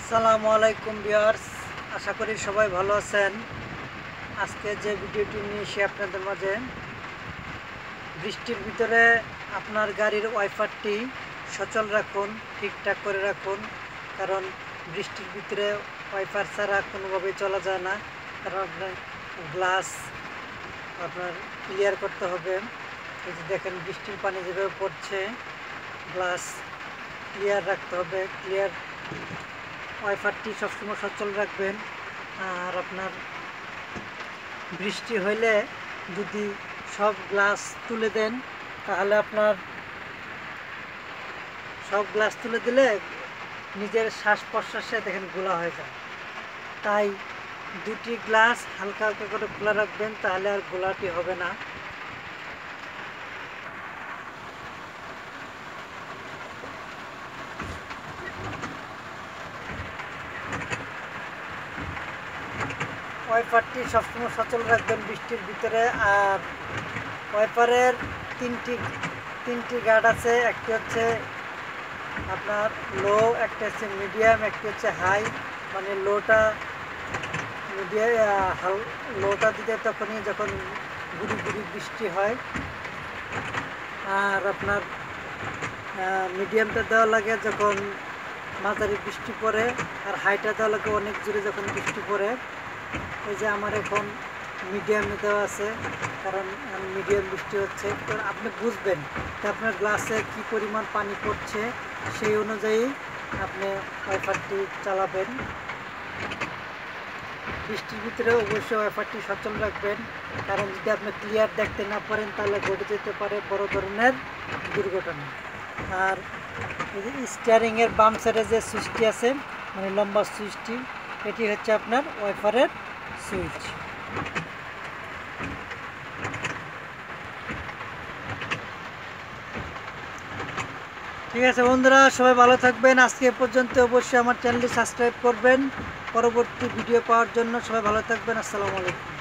আসসালামু আলাইকুম ভিউয়ার্স, আশা করি সবাই ভালো আছেন। আজকে যে ভিডিওটি নিয়ে এসে আপনাদের মাঝে, বৃষ্টির ভিতরে আপনার গাড়ির ওয়াইপারটি সচল রাখুন, ঠিকঠাক করে রাখুন। কারণ বৃষ্টির ভিতরে ওয়াইপার ছাড়া কোনোভাবেই চলা যায় না। কারণ আপনার গ্লাস আপনার ক্লিয়ার করতে হবে। এই যে দেখেন বৃষ্টির পানি যেভাবে পড়ছে, গ্লাস ক্লিয়ার রাখতে হবে। ক্লিয়ার ওয়াইপারটি সবসময় সচল রাখবেন। আর আপনার বৃষ্টি হইলে যদি সব গ্লাস তুলে দেন, তাহলে আপনার সব গ্লাস তুলে দিলে নিজের শ্বাস প্রশ্বাসে দেখেন গোলা হয়ে যায়। তাই দুটি গ্লাস হালকা হালকা করে খোলা রাখবেন, তাহলে আর গোলাটি হবে না। ওয়াইপারটি সবসময় সচল রাখবেন বৃষ্টির ভিতরে। আর ওয়াইপারের তিনটি গার্ড আছে। একটি হচ্ছে আপনার লো, একটা হচ্ছে মিডিয়াম, একটি হচ্ছে হাই। মানে লোটা লোটা দিতে তখনই যখন গুড়ি গুড়ি বৃষ্টি হয়। আর আপনার মিডিয়ামটা দেওয়া লাগে যখন মাঝারি বৃষ্টি পড়ে। আর হাইটা দেওয়া লাগে অনেক জোরে যখন বৃষ্টি পড়ে। এই যে আমার এখন মিডিয়ামে দেওয়া আছে, কারণ মিডিয়াম বৃষ্টি হচ্ছে। তো আপনি বুঝবেন যে আপনার গ্লাসে কি পরিমাণ পানি পড়ছে, সেই অনুযায়ী আপনি ওয়াইপারটি চালাবেন। বৃষ্টির ভিতরে অবশ্যই ওয়াইপারটি সচল রাখবেন, কারণ যদি আপনি ক্লিয়ার দেখতে না পারেন, তাহলে ঘটে যেতে পারে বড় ধরনের দুর্ঘটনা। আর স্টিয়ারিংয়ের বাম সাইডে যে সুইচটি আছে, মানে লম্বা সুইচটি, এটি হচ্ছে আপনার ওয়াইপারের সুইচ। ঠিক আছে বন্ধুরা, সবাই ভালো থাকবেন। আজকে এ পর্যন্ত। অবশ্যই আমার চ্যানেলটি সাবস্ক্রাইব করবেন পরবর্তী ভিডিও পাওয়ার জন্য। সবাই ভালো থাকবেন। আসসালামু আলাইকুম।